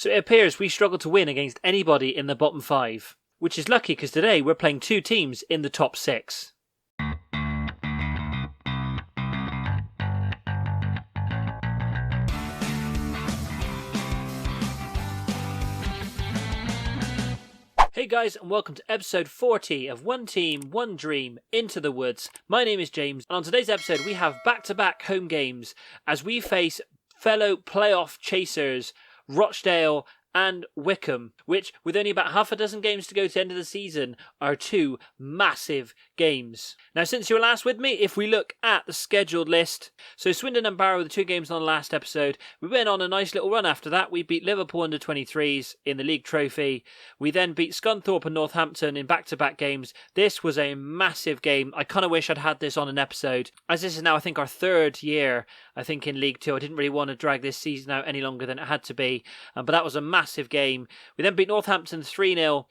So it appears we struggle to win against anybody in the bottom 5, which is lucky because today we're playing 2 teams in the top 6. Hey guys, and welcome to episode 40 of One Team, One Dream, Into the Woods. My name is James, and on today's episode we have back-to-back home games as we face fellow playoff chasers Rochdale and Wycombe, which, with only about half a dozen games to go to the end of the season, are 2 massive games. Now, since you were last with me, if we look at the scheduled list, so Swindon and Barrow were the 2 games on the last episode. We went on a nice little run after that. We beat Liverpool under 23s in the league trophy. We then beat Scunthorpe and Northampton in back-to-back games. This was a massive game. I kind of wish I'd had this on an episode, as this is now, I think, our 3rd year, I think, in League 2. I didn't really want to drag this season out any longer than it had to be, but that was a massive game. We then beat Northampton 3-0.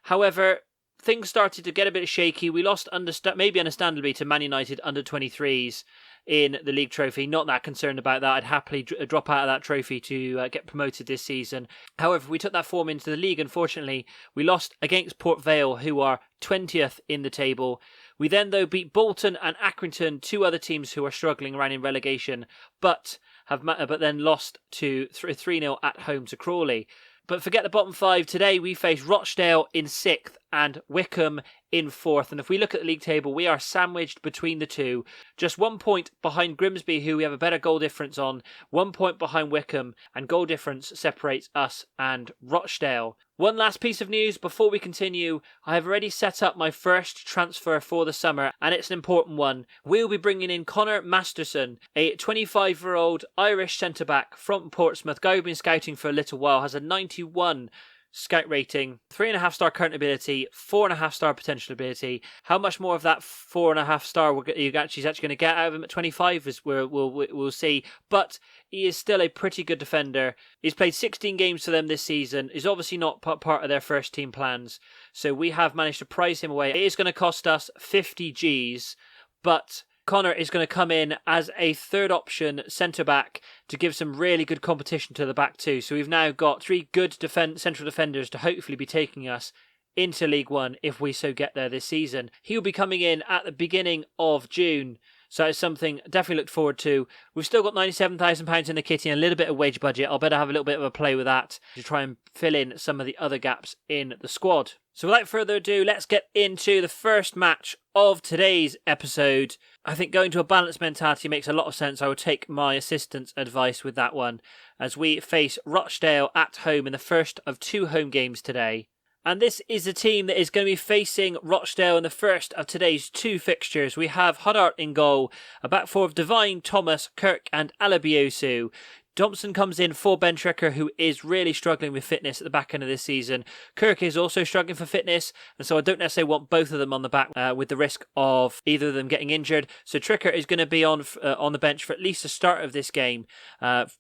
However, things started to get a bit shaky. We lost, maybe understandably, to Man United under 23s in the league trophy. Not that concerned about that. I'd happily drop out of that trophy to get promoted this season. However, we took that form into the league. Unfortunately, we lost against Port Vale, who are 20th in the table. We then, though, beat Bolton and Accrington, 2 other teams who are struggling around in relegation, but then lost to 3-0 at home to Crawley. But forget the bottom 5. Today we face Rochdale in 6th and Wycombe in 4th. And if we look at the league table, we are sandwiched between the 2. Just 1 point behind Grimsby, who we have a better goal difference on. 1 point behind Wycombe, and goal difference separates us and Rochdale. One last piece of news before we continue. I have already set up my first transfer for the summer, and it's an important one. We'll be bringing in Connor Masterson, a 25-year-old Irish centre-back from Portsmouth, guy who's been scouting for a little while, has a 91 scout rating, 3.5-star current ability, 4.5-star potential ability. How much more of that 4.5-star he's actually going to get out of him at 25 is we'll see. But he is still a pretty good defender. He's played 16 games for them this season. He's obviously not part of their first team plans. So we have managed to price him away. It is going to cost us 50 Gs, but Connor is going to come in as a 3rd option centre-back to give some really good competition to the back 2. So we've now got 3 good central defenders to hopefully be taking us into League 1 if we so get there this season. He'll be coming in at the beginning of June. So it's something definitely looked forward to. We've still got £97,000 in the kitty and a little bit of wage budget. I'll better have a little bit of a play with that to try and fill in some of the other gaps in the squad. So without further ado, let's get into the first match of today's episode. I think going to a balanced mentality makes a lot of sense. I will take my assistant's advice with that one as we face Rochdale at home in the first of 2 home games today. And this is a team that is going to be facing Rochdale in the first of today's 2 fixtures. We have Huddart in goal, a back 4 of Devine, Thomas, Kirk and Alabiosu. Thompson comes in for Ben Tricker, who is really struggling with fitness at the back end of this season. Kirk is also struggling for fitness, and so I don't necessarily want both of them on the back with the risk of either of them getting injured. So Tricker is going to be on the bench for at least the start of this game,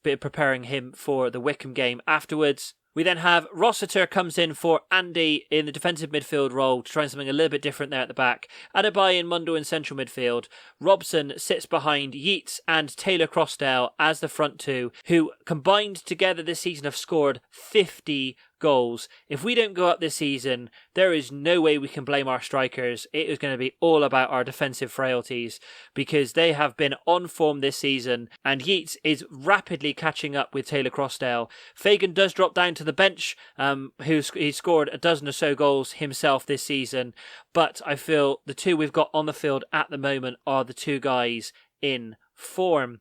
preparing him for the Wycombe game afterwards. We then have Rossiter comes in for Andy in the defensive midfield role to try something a little bit different there at the back. Adebayo and Mundo in central midfield. Robson sits behind Yeats and Taylor Crossdale as the front 2, who combined together this season have scored 50 goals. If we don't go up this season, there is no way we can blame our strikers. It is going to be all about our defensive frailties because they have been on form this season, and Yeats is rapidly catching up with Taylor Crossdale. Fagan does drop down to the bench, he's scored a dozen or so goals himself this season, but I feel the 2 we've got on the field at the moment are the 2 guys in form.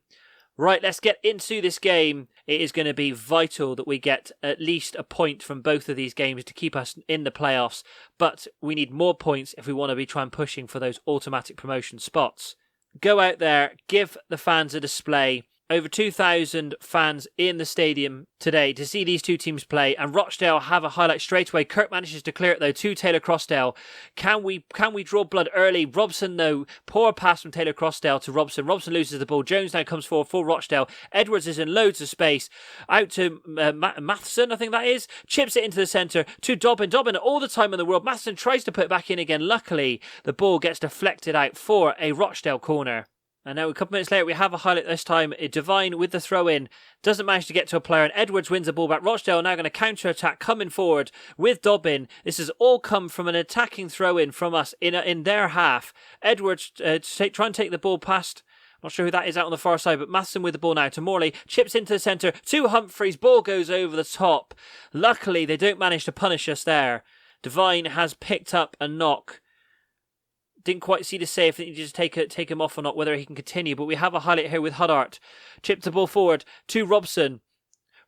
Right, let's get into this game. It is going to be vital that we get at least a point from both of these games to keep us in the playoffs, but we need more points if we want to be trying pushing for those automatic promotion spots. Go out there, give the fans a display. Over 2,000 fans in the stadium today to see these 2 teams play, and Rochdale have a highlight straight away. Kirk manages to clear it though to Taylor Crossdale. Can we draw blood early? Robson though, poor pass from Taylor Crossdale to Robson. Robson loses the ball. Jones now comes forward for Rochdale. Edwards is in loads of space. Out to Matheson, I think that is. Chips it into the centre to Dobbin. Dobbin all the time in the world. Matheson tries to put it back in again. Luckily, the ball gets deflected out for a Rochdale corner. And now a couple minutes later, we have a highlight this time. Devine with the throw-in doesn't manage to get to a player, and Edwards wins the ball back. Rochdale are now going to counter-attack, coming forward with Dobbin. This has all come from an attacking throw-in from us in their half. Edwards try and take the ball past. Not sure who that is out on the far side, but Matheson with the ball now to Morley. Chips into the centre to Humphreys. Ball goes over the top. Luckily, they don't manage to punish us there. Devine has picked up a knock. Didn't quite see the save. I think you just take him off or not, whether he can continue. But we have a highlight here with Huddart. Chip the ball forward to Robson.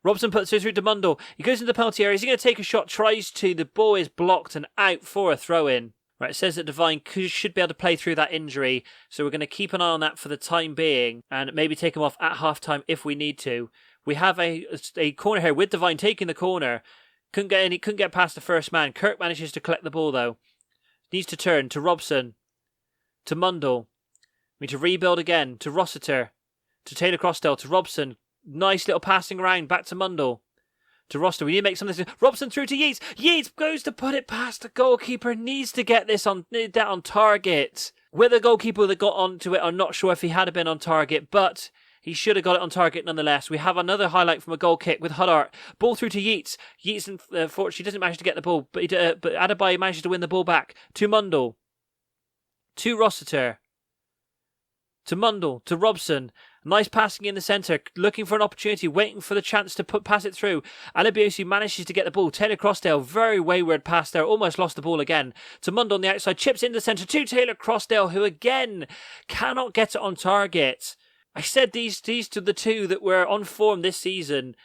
Robson puts it through to Mundle. He goes into the penalty area. Is he going to take a shot? Tries to. The ball is blocked and out for a throw-in. Right, it says that Devine should be able to play through that injury. So we're going to keep an eye on that for the time being. And maybe take him off at half-time if we need to. We have a corner here with Devine taking the corner. Couldn't get past the first man. Kirk manages to collect the ball though. Needs to turn to Robson. To Mundle. We need to rebuild again. To Rossiter. To Taylor Crossdale. To Robson. Nice little passing around. Back to Mundle. To Rossiter. We need to make something. Robson through to Yeats. Yeats goes to put it past the goalkeeper. Needs to get that on target. Whether the goalkeeper that got onto it, I'm not sure if he had been on target, but he should have got it on target nonetheless. We have another highlight from a goal kick with Huddart. Ball through to Yeats. Yeats, unfortunately, doesn't manage to get the ball, but Adebayo manages to win the ball back. To Mundle. To Rossiter. To Mundle. To Robson. Nice passing in the centre. Looking for an opportunity. Waiting for the chance to pass it through. Alabiosi manages to get the ball. Taylor Crossdale. Very wayward pass there. Almost lost the ball again. To Mundle on the outside. Chips in the centre. To Taylor Crossdale, who again cannot get it on target. I said these to the two that were on form this season,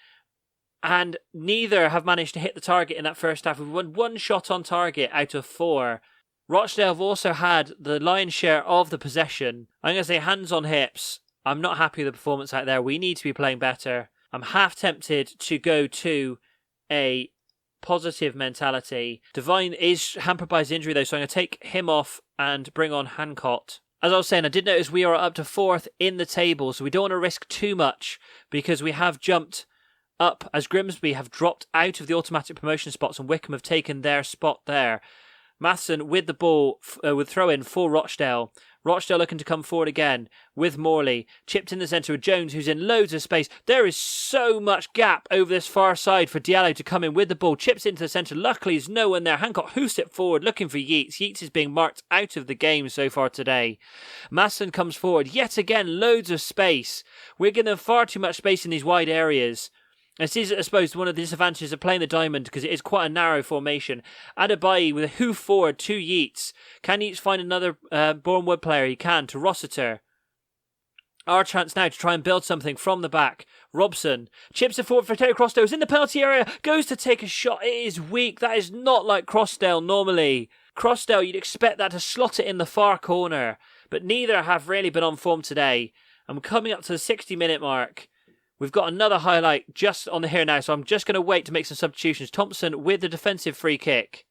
and neither have managed to hit the target in that first half. We've won one shot on target out of 4. Rochdale have also had the lion's share of the possession. I'm going to say hands on hips. I'm not happy with the performance out there. We need to be playing better. I'm half tempted to go to a positive mentality. Devine is hampered by his injury though, so I'm going to take him off and bring on Hancock. As I was saying, I did notice we are up to 4th in the table, so we don't want to risk too much because we have jumped up as Grimsby have dropped out of the automatic promotion spots and Wycombe have taken their spot there. Matheson with the ball, with throw-in for Rochdale. Rochdale looking to come forward again with Morley. Chipped in the centre with Jones, who's in loads of space. There is so much gap over this far side for Diallo to come in with the ball. Chips into the centre. Luckily, there's no one there. Hancock hoosts it forward, looking for Yeats. Yeats is being marked out of the game so far today. Masson comes forward. Yet again, loads of space. We're giving them far too much space in these wide areas. This is, I suppose, one of the disadvantages of playing the diamond because it is quite a narrow formation. Adebayi with a hoof forward to Yeats. Can Yeats find another Boreham Wood player? He can, to Rossiter. Our chance now to try and build something from the back. Robson chips it forward for Taylor Crossdale. Is in the penalty area. Goes to take a shot. It is weak. That is not like Crossdale normally. Crossdale, you'd expect that to slot it in the far corner. But neither have really been on form today. And we're coming up to the 60-minute mark. We've got another highlight just on the here now, so I'm just going to wait to make some substitutions. Thompson with the defensive free kick.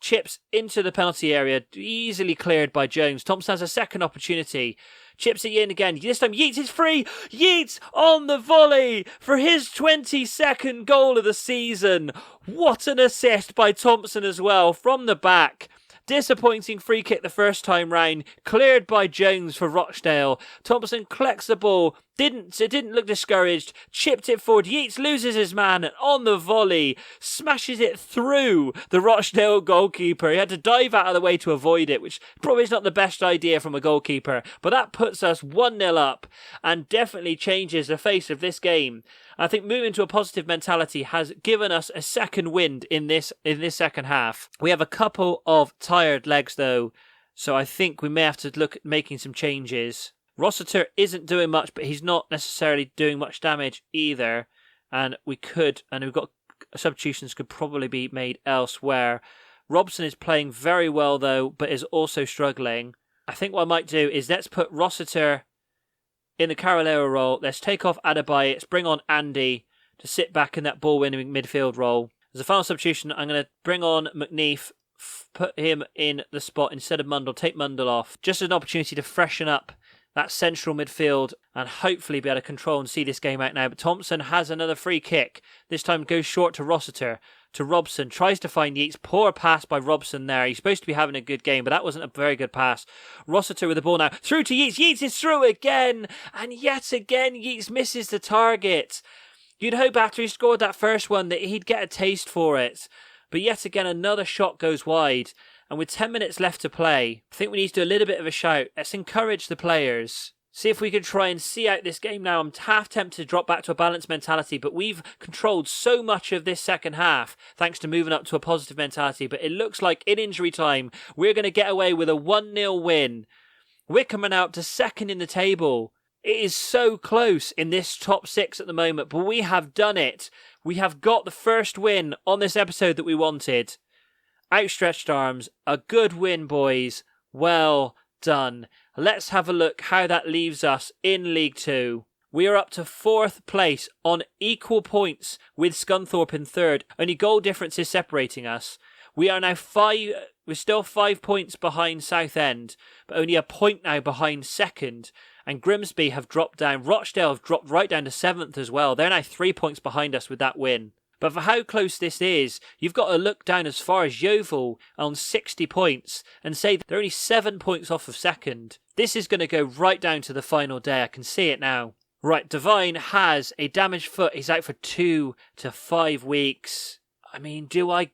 Chips into the penalty area, easily cleared by Jones. Thompson has a second opportunity. Chips it in again. This time Yeats is free. Yeats on the volley for his 22nd goal of the season. What an assist by Thompson as well from the back. Disappointing free kick the first time round, cleared by Jones for Rochdale. Thompson collects the ball, didn't look discouraged, chipped it forward. Yeats loses his man and on the volley smashes it through the Rochdale goalkeeper. He had to dive out of the way to avoid it, which probably is not the best idea from a goalkeeper, but that puts us 1-0 up and definitely changes the face of this game. I think moving to a positive mentality has given us a second wind in this second half. We have a couple of tired legs though, so I think we may have to look at making some changes. Rossiter isn't doing much, but he's not necessarily doing much damage either, and we've got substitutions could probably be made elsewhere. Robson is playing very well though, but is also struggling. I think what I might do is let's put Rossiter in the Carolero role. Let's take off Adebayo. Let's bring on Andy to sit back in that ball-winning midfield role. As a final substitution, I'm going to bring on McNeef, put him in the spot instead of Mundle, take Mundle off. Just as an opportunity to freshen up that central midfield and hopefully be able to control and see this game out now. But Thompson has another free kick. This time goes short to Rossiter. To Robson, tries to find Yeats. Poor pass by Robson there. He's supposed to be having a good game, but that wasn't a very good pass. Rossiter with the ball now. Through to Yeats. Yeats is through again. And yet again, Yeats misses the target. You'd hope after he scored that first one that he'd get a taste for it. But yet again, another shot goes wide. And with 10 minutes left to play, I think we need to do a little bit of a shout. Let's encourage the players. See if we can try and see out this game now. I'm half tempted to drop back to a balanced mentality, but we've controlled so much of this second half thanks to moving up to a positive mentality. But it looks like in injury time, we're going to get away with a 1-0 win. Wycombe are now up to second in the table. It is so close in this top 6 at the moment, but we have done it. We have got the first win on this episode that we wanted. Outstretched arms. A good win, boys. Well done. Let's have a look how that leaves us in League 2. We are up to 4th place on equal points with Scunthorpe in 3rd. Only goal difference is separating us. We are now we're still 5 points behind Southend, but only a point now behind 2nd. And Grimsby have dropped down. Rochdale have dropped right down to 7th as well. They're now 3 points behind us with that win. But for how close this is, you've got to look down as far as Yeovil on 60 points and say they're only 7 points off of 2nd. This is going to go right down to the final day. I can see it now. Right, Devine has a damaged foot. He's out for 2 to 5 weeks. I mean, do I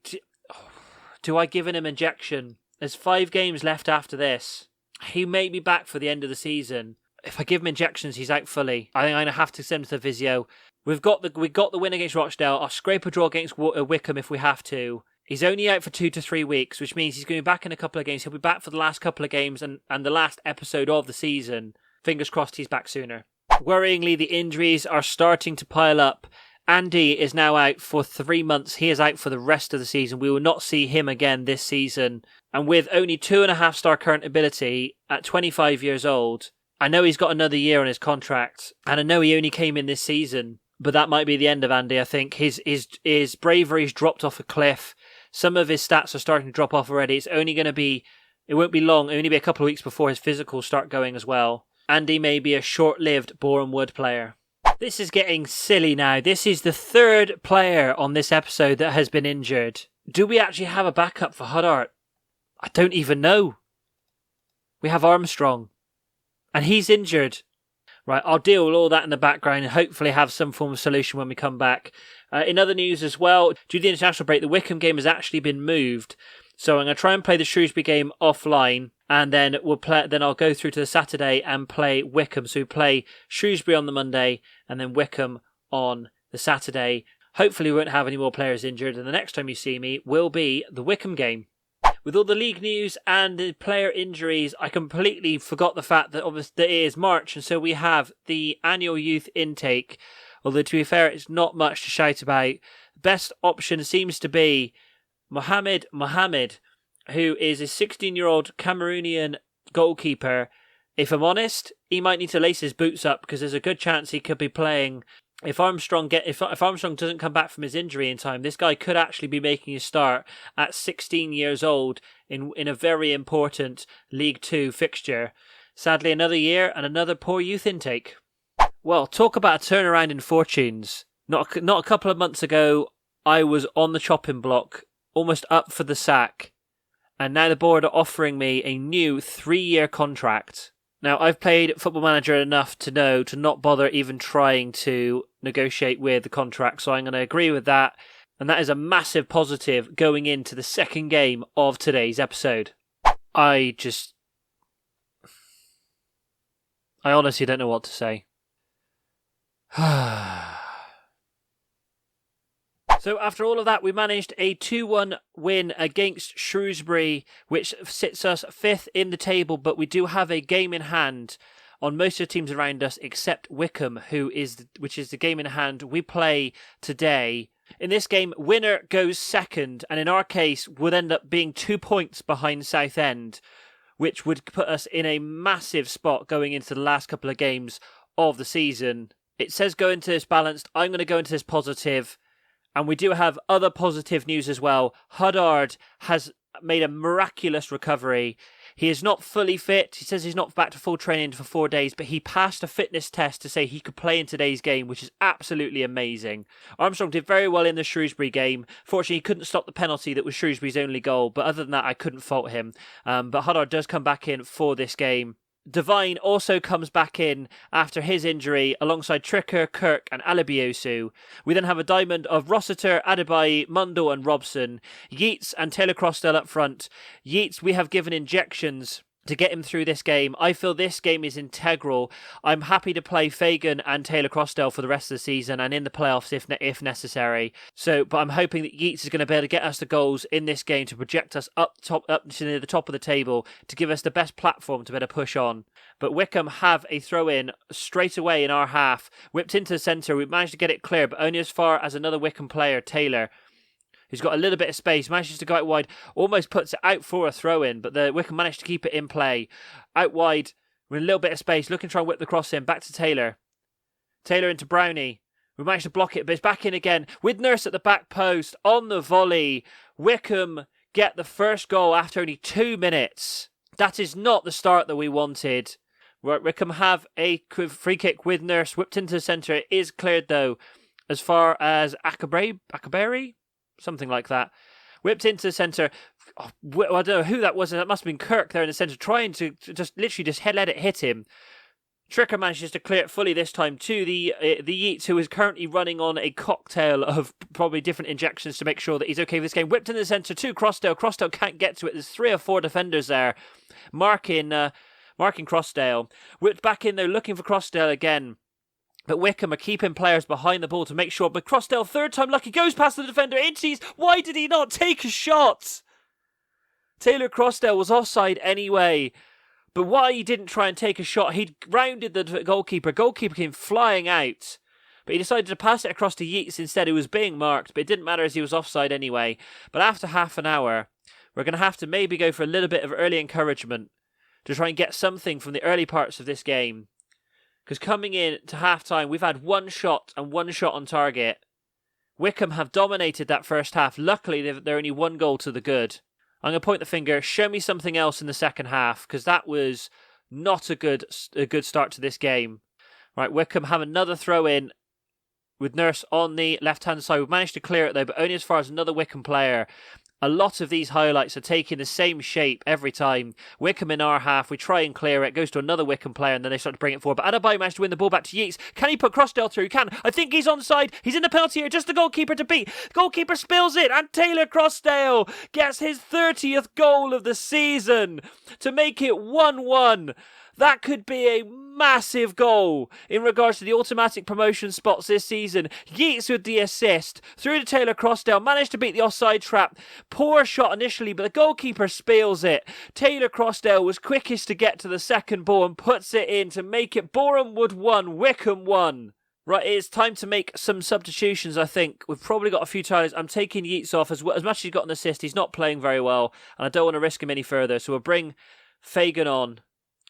give him an injection? There's 5 games left after this. He may be back for the end of the season. If I give him injections, he's out fully. I think I'm going to have to send him to the physio. We got the win against Rochdale. I'll scrape a draw against Wycombe if we have to. He's only out for 2 to 3 weeks, which means he's going to be back in a couple of games. He'll be back for the last couple of games and the last episode of the season. Fingers crossed he's back sooner. Worryingly, the injuries are starting to pile up. Andy is now out for 3 months. He is out for the rest of the season. We will not see him again this season. And with only 2.5-star current ability at 25 years old, I know he's got another year on his contract. And I know he only came in this season. But that might be the end of Andy, I think. His bravery's dropped off a cliff. Some of his stats are starting to drop off already. It won't be long, only be a couple of weeks before his physicals start going as well. Andy may be a short-lived Boreham Wood player. This is getting silly now. This is the 3rd player on this episode that has been injured. Do we actually have a backup for Huddart? I don't even know. We have Armstrong. And he's injured. Right, I'll deal with all that in the background and hopefully have some form of solution when we come back. In other news as well, due to the international break, the Wycombe game has actually been moved. So I'm going to try and play the Shrewsbury game offline, and then I'll go through to the Saturday and play Wycombe. So we play Shrewsbury on the Monday and then Wycombe on the Saturday. Hopefully we won't have any more players injured, and the next time you see me will be the Wycombe game. With all the league news and the player injuries, I completely forgot the fact that obviously it is March, and so we have the annual youth intake. Although, to be fair, it's not much to shout about. Best option seems to be Mohamed, who is a 16-year-old Cameroonian goalkeeper. If I'm honest, he might need to lace his boots up because there's a good chance he could be playing. If Armstrong doesn't come back from his injury in time, this guy could actually be making a start at 16 years old in a very important League 2 fixture. Sadly, another year and another poor youth intake. Well, talk about a turnaround in fortunes. Not a couple of months ago, I was on the chopping block, almost up for the sack, and now the board are offering me a new 3-year contract. Now, I've played Football Manager enough to know to not bother even trying to negotiate with the contract, so I'm going to agree with that. And that is a massive positive going into the second game of today's episode. I honestly don't know what to say. So after all of that, we managed a 2-1 win against Shrewsbury, which sits us 5th in the table, but we do have a game in hand on most of the teams around us except Wycombe, which is the game in hand we play today. In this game, winner goes second, and in our case would end up being 2 points behind Southend, which would put us in a massive spot going into the last couple of games of the season. It says go into this balanced. I'm going to go into this positive. And we do have other positive news as well. Huddart has made a miraculous recovery. He is not fully fit. He says he's not back to full training for 4 days, but he passed a fitness test to say he could play in today's game, which is absolutely amazing. Armstrong did very well in the Shrewsbury game. Fortunately, he couldn't stop the penalty that was Shrewsbury's only goal, but other than that, I couldn't fault him. But Huddard does come back in for this game. Devine also comes back in after his injury alongside Tricker, Kirk and Alabiosu. We then have a diamond of Rossiter, Adebayi, Mundle and Robson. Yeats and Taylor Crossdale up front. Yeats, we have given injections to get him through this game. I feel this game is integral. I'm happy to play Fagan and Taylor Crossdale for the rest of the season and in the playoffs if necessary. But I'm hoping that Yeats is going to be able to get us the goals in this game to project us up to the top of the table to give us the best platform to better push on. But Wycombe have a throw-in straight away in our half. Whipped into the centre. We managed to get it clear, but only as far as another Wycombe player, Taylor, who's got a little bit of space, manages to go out wide, almost puts it out for a throw-in, but the Wycombe managed to keep it in play. Out wide, with a little bit of space, looking to try and whip the cross in, back to Taylor. Taylor into Brownie. We managed to block it, but it's back in again, with Nurse at the back post, on the volley. Wycombe get the first goal after only 2 minutes. That is not the start that we wanted. Wycombe have a free kick with Nurse, whipped into the centre. It is cleared, though, as far as Akaberry? Something like that. Whipped into the centre. I don't know who that was. That must have been Kirk there in the centre, trying to just let it hit him. Tricker manages to clear it fully this time to the Yeats, who is currently running on a cocktail of probably different injections to make sure that he's okay with this game. Whipped in the centre to Crossdale. Crossdale can't get to it. There's 3 or 4 defenders there marking Crossdale. Whipped back in though, looking for Crossdale again. But Wycombe are keeping players behind the ball to make sure. But Crossdale, third time lucky, goes past the defender. Inches. Why did he not take a shot? Taylor Crossdale was offside anyway. But why he didn't try and take a shot? He'd rounded the goalkeeper. Goalkeeper came flying out. But he decided to pass it across to Yeats instead, who was being marked. But it didn't matter as he was offside anyway. But after half an hour, we're going to have to maybe go for a little bit of early encouragement to try and get something from the early parts of this game. Because coming in to half-time, we've had 1 shot and 1 shot on target. Wycombe have dominated that first half. Luckily, they're only 1 goal to the good. I'm going to point the finger. Show me something else in the second half, because that was not a good start to this game. Right, Wycombe have another throw-in with Nurse on the left-hand side. We've managed to clear it, though, but only as far as another Wycombe player. A lot of these highlights are taking the same shape every time. Wycombe in our half, we try and clear it, goes to another Wycombe player, and then they start to bring it forward. But Adebayo managed to win the ball back to Yeats. Can he put Crossdale through? He can. I think he's onside. He's in the penalty area, just the goalkeeper to beat. Goalkeeper spills it, and Taylor Crossdale gets his 30th goal of the season to make it 1-1. That could be a massive goal in regards to the automatic promotion spots this season. Yeats with the assist. Through to Taylor Crossdale. Managed to beat the offside trap. Poor shot initially, but the goalkeeper spills it. Taylor Crossdale was quickest to get to the second ball and puts it in to make it Boreham 1, Wycombe 1. Right, it's time to make some substitutions, I think. We've probably got a few times. I'm taking Yeats off. As much as he's got an assist, he's not playing very well, and I don't want to risk him any further, so we'll bring Fagan on.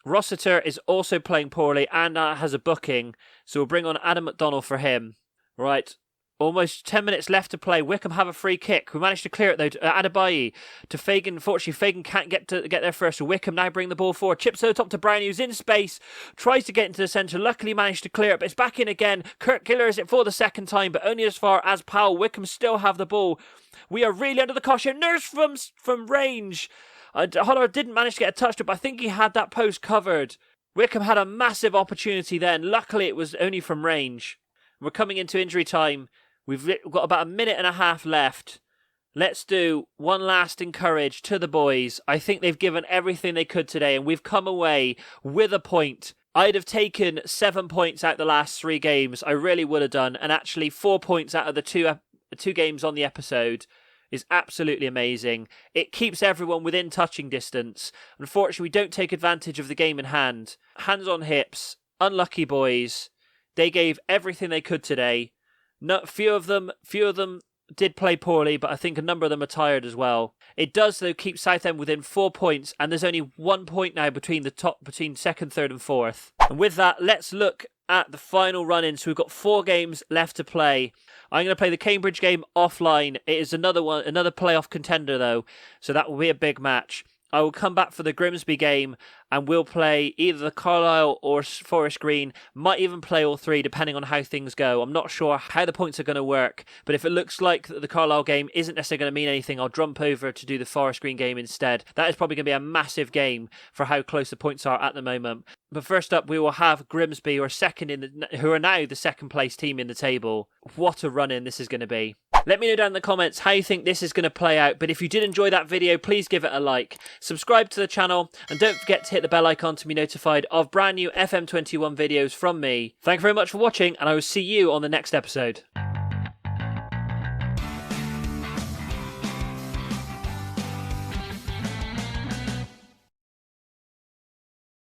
Rossiter is also playing poorly and has a booking, so we'll bring on Adam McDonnell for him. Right, almost 10 minutes left to play. Wycombe have a free kick. We managed to clear it though to Adebayi, to Fagan. Unfortunately, Fagan can't get there first, so Wycombe now bring the ball forward. Chips to the top to Brownie, who's in space, tries to get into the centre. Luckily managed to clear it, but it's back in again. Kirk clears it for the second time, but only as far as Powell. Wycombe still have the ball. We are really under the cosh here. Nurse from range. Huddard didn't manage to get a touch, but I think he had that post covered. Wycombe had a massive opportunity then. Luckily, it was only from range. We're coming into injury time. We've got about a minute and a half left. Let's do one last encourage to the boys. I think they've given everything they could today, and we've come away with a point. I'd have taken 7 points out the last 3 games. I really would have done. And actually 4 points out of the two games on the episode is absolutely amazing. It keeps everyone within touching distance. Unfortunately, we don't take advantage of the game in hand. Hands on hips. Unlucky boys. They gave everything they could today. Few of them did play poorly, but I think a number of them are tired as well. It does, though, keep Southend within 4 points, and there's only 1 point now between second, third and fourth. And with that, let's look at the final run-in. So we've got 4 games left to play. I'm going to play the Cambridge game offline. It is another playoff contender, though, so that will be a big match. I will come back for the Grimsby game and we'll play either the Carlisle or Forest Green. Might even play all three depending on how things go. I'm not sure how the points are going to work, but if it looks like the Carlisle game isn't necessarily going to mean anything, I'll jump over to do the Forest Green game instead. That is probably going to be a massive game for how close the points are at the moment. But first up, we will have Grimsby, who are now the second place team in the table. What a run-in this is going to be. Let me know down in the comments how you think this is going to play out. But if you did enjoy that video, please give it a like. Subscribe to the channel and don't forget to hit the bell icon to be notified of brand new FM21 videos from me. Thank you very much for watching and I will see you on the next episode.